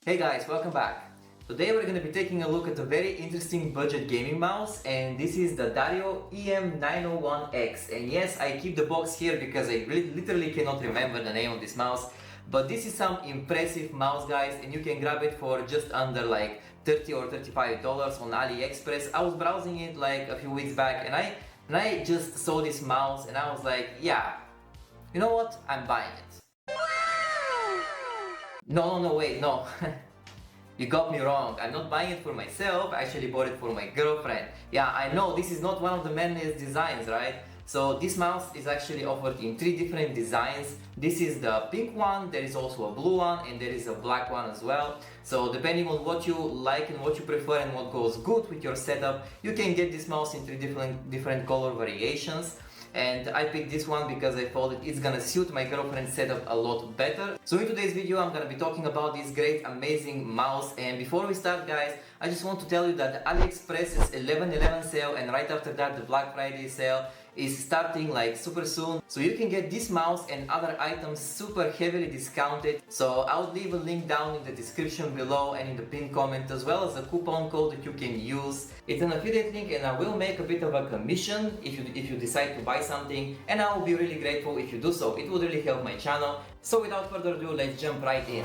Hey guys, welcome back. Today we're going to be taking a look at a very interesting budget gaming mouse, and this is the Dareu EM901X. And yes, I keep the box here because I literally cannot remember the name of this mouse, but this is some impressive mouse, guys, and you can grab it for just under like $30 or $35 on AliExpress. I was browsing it like a few weeks back, and I just saw this mouse and I was like, yeah, you know what? I'm buying it. No, wait, no. You got me wrong. I'm not buying it for myself. I actually bought it for my girlfriend. Yeah, I know this is not one of the manliest designs, right? So this mouse is actually offered in 3 different designs. This is the pink one, there is also a blue one, and there is a black one as well. So depending on what you like and what you prefer and what goes good with your setup, you can get this mouse in 3 different color variations. And I picked this one because I thought it's gonna suit my girlfriend's setup a lot better. So in today's video I'm gonna be talking about this great amazing mouse, and before we start, guys, I just want to tell you that the AliExpress's 11/11 sale and right after that the Black Friday sale is starting like super soon. So you can get this mouse and other items super heavily discounted. So I'll leave a link down in the description below and in the pinned comment, as well as a coupon code that you can use. It's an affiliate link and I will make a bit of a commission if you decide to buy something, and I will be really grateful if you do so. It would really help my channel. So without further ado, let's jump right in.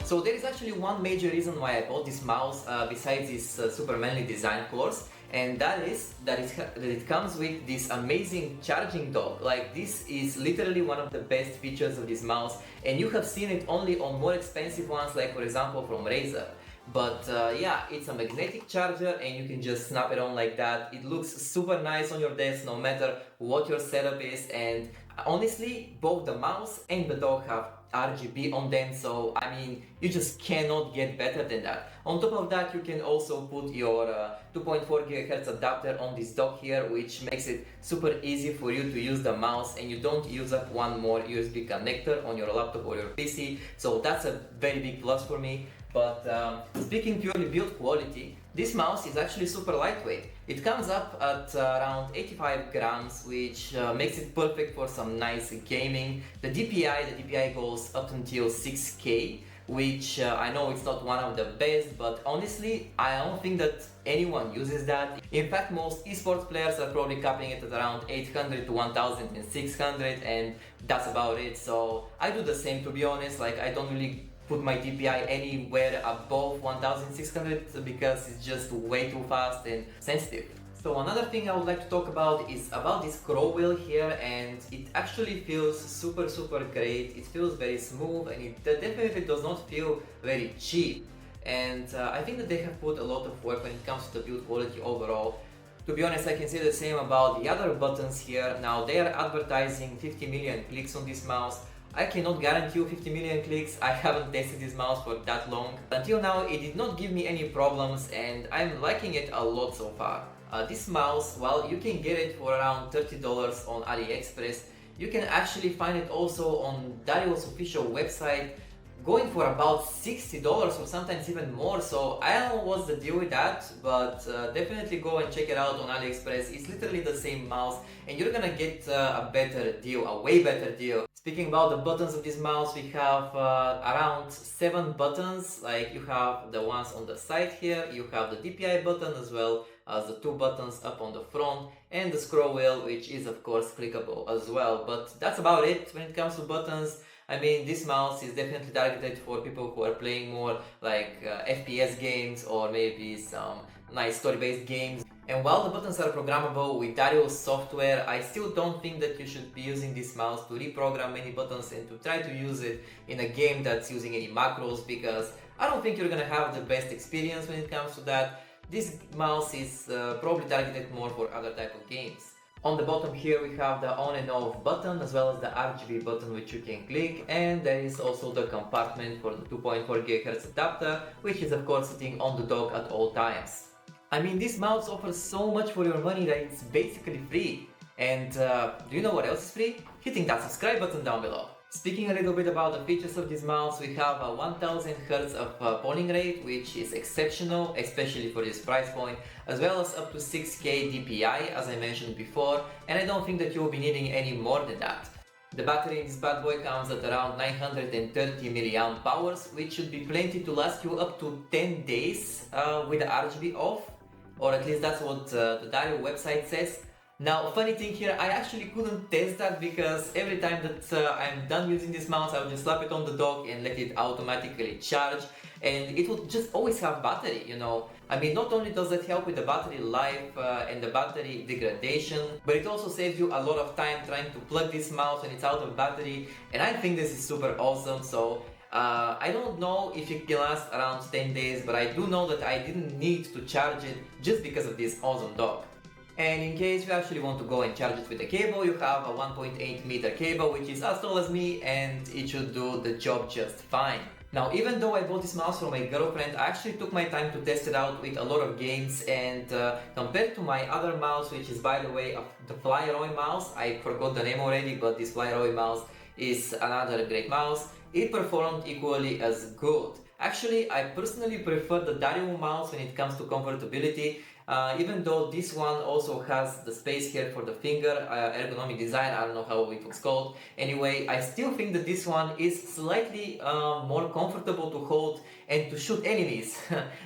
So there is actually one major reason why I bought this mouse besides its super manly design, of course, and that it comes with this amazing charging dock. Like, this is literally one of the best features of this mouse, and you have seen it only on more expensive ones, like for example from Razer. But yeah, it's a magnetic charger and you can just snap it on like that. It looks super nice on your desk no matter what your setup is, and honestly both the mouse and the dock have RGB on them, so I mean you just cannot get better than that. On top of that, you can also put your 2.4 GHz adapter on this dock here, which makes it super easy for you to use the mouse and you don't use up one more USB connector on your laptop or your PC, so that's a very big plus for me. But speaking purely build quality, this mouse is actually super lightweight. It comes up at around 85 grams, which makes it perfect for some nice gaming. The DPI goes up until 6K, which I know it's not one of the best, but honestly, I don't think that anyone uses that. In fact, most esports players are probably capping it at around 800 to 1600, and that's about it. So I do the same, to be honest. Like, I don't really put my DPI anywhere above 1600 because it's just way too fast and sensitive. So another thing I would like to talk about is about this scroll wheel here, and it actually feels super great. It feels very smooth and it definitely does not feel very cheap. And I think that they have put a lot of work when it comes to the build quality overall. To be honest, I can say the same about the other buttons here. Now, they are advertising 50 million clicks on this mouse. I cannot guarantee you 50 million clicks. I haven't tested this mouse for that long. Until now, it did not give me any problems and I'm liking it a lot so far. This mouse, well, you can get it for around $30 on AliExpress. You can actually find it also on Dareu's official website, going for about $60 or sometimes even more. So I don't know what's the deal with that, but definitely go and check it out on AliExpress. It's literally the same mouse and you're gonna get a better deal, a way better deal. Speaking about the buttons of this mouse, we have around 7 buttons. Like, you have the ones on the side here, you have the DPI button as well as the 2 buttons up on the front, and the scroll wheel, which is of course clickable as well. But that's about it when it comes to buttons. I mean, this mouse is definitely targeted for people who are playing more like FPS games or maybe some nice story-based games. And while the buttons are programmable with Dareu's software, I still don't think that you should be using this mouse to reprogram many buttons and to try to use it in a game that's using any macros, because I don't think you're gonna have the best experience when it comes to that. This mouse is probably targeted more for other type of games. On the bottom here we have the on and off button as well as the RGB button which you can click, and there is also the compartment for the 2.4 GHz adapter, which is of course sitting on the dock at all times. I mean, this mouse offers so much for your money that it's basically free. And do you know what else is free? Hitting that subscribe button down below. Speaking a little bit about the features of this mouse, we have a 1000 Hz of polling rate, which is exceptional, especially for this price point, as well as up to 6K DPI, as I mentioned before, and I don't think that you will be needing any more than that. The battery in this bad boy comes at around 930 milliamp hours, which should be plenty to last you up to 10 days with the RGB off, or at least that's what the Dareu website says. Now, funny thing here, I actually couldn't test that because every time that I'm done using this mouse, I would just slap it on the dock and let it automatically charge, and it would just always have battery, you know. I mean, not only does it help with the battery life and the battery degradation, but it also saves you a lot of time trying to plug this mouse when it's out of battery, and I think this is super awesome. So I don't know if it can last around 10 days, but I do know that I didn't need to charge it just because of this awesome dock. And in case you actually want to go and charge it with a cable, you have a 1.8 meter cable, which is as tall as me, and it should do the job just fine. Now, even though I bought this mouse for my girlfriend, I actually took my time to test it out with a lot of games, and compared to my other mouse, which is, by the way, the FlyRoy mouse, I forgot the name already, but this FlyRoy mouse is another great mouse, it performed equally as good. Actually, I personally prefer the Dareu mouse when it comes to comfortability, even though this one also has the space here for the finger, ergonomic design, I don't know how it was called. Anyway, I still think that this one is slightly more comfortable to hold and to shoot enemies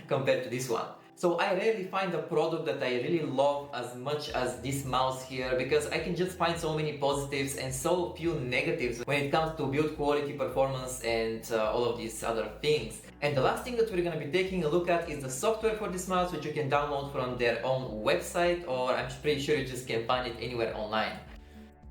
compared to this one. So I rarely find a product that I really love as much as this mouse here, because I can just find so many positives and so few negatives when it comes to build quality, performance, and all of these other things. And the last thing that we're going to be taking a look at is the software for this mouse, which you can download from their own website, or I'm pretty sure you just can find it anywhere online.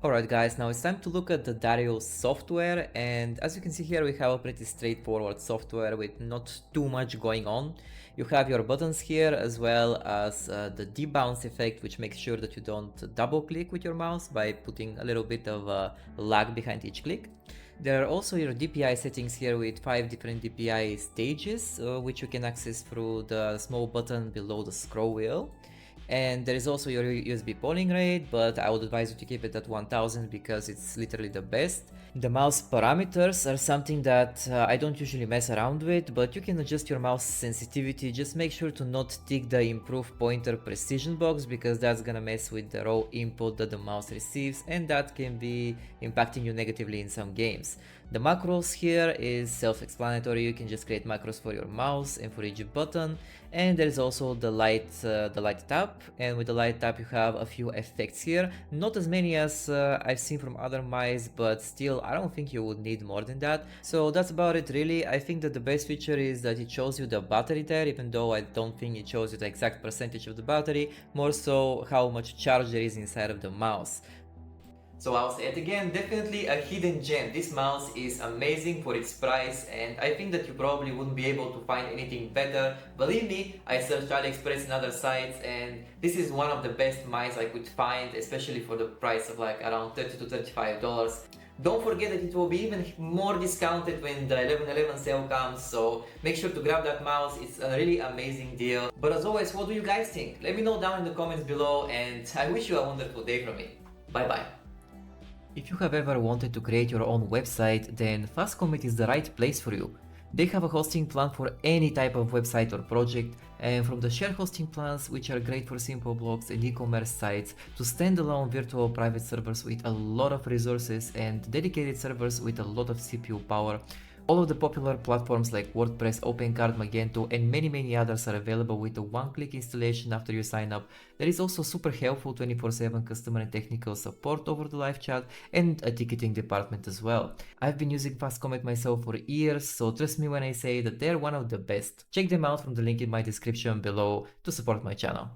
Alright guys, now it's time to look at the Dareu software, and as you can see here we have a pretty straightforward software with not too much going on. You have your buttons here, as well as the debounce effect, which makes sure that you don't double click with your mouse by putting a little bit of lag behind each click. There are also your DPI settings here with 5 different DPI stages, which you can access through the small button below the scroll wheel. And there is also your USB polling rate, but I would advise you to keep it at 1000 because it's literally the best. The mouse parameters are something that I don't usually mess around with, but you can adjust your mouse sensitivity. Just make sure to not tick the improve pointer precision box, because that's gonna mess with the raw input that the mouse receives, and that can be impacting you negatively in some games. The macros here is self-explanatory. You can just create macros for your mouse and for each button. And there is also the light tab, and with the light tab you have a few effects here. Not as many as I've seen from other mice, but still I don't think you would need more than that. So that's about it really. I think that the best feature is that it shows you the battery there, even though I don't think it shows you the exact percentage of the battery, more so how much charge there is inside of the mouse. So I'll say it again, definitely a hidden gem. This mouse is amazing for its price, and I think that you probably wouldn't be able to find anything better. Believe me, I searched AliExpress and other sites, and this is one of the best mice I could find, especially for the price of like around $30 to $35. Don't forget that it will be even more discounted when the 11/11 sale comes, so make sure to grab that mouse. It's a really amazing deal. But as always, what do you guys think? Let me know down in the comments below, and I wish you a wonderful day from me. Bye bye. If you have ever wanted to create your own website, then FastCommit is the right place for you. They have a hosting plan for any type of website or project, and from the shared hosting plans, which are great for simple blogs and e-commerce sites, to standalone virtual private servers with a lot of resources and dedicated servers with a lot of CPU power. All of the popular platforms like WordPress, OpenCart, Magento, and many others are available with a one-click installation after you sign up. There is also super helpful 24/7 customer and technical support over the live chat, and a ticketing department as well. I've been using FastCommit myself for years, so trust me when I say that they're one of the best. Check them out from the link in my description below to support my channel.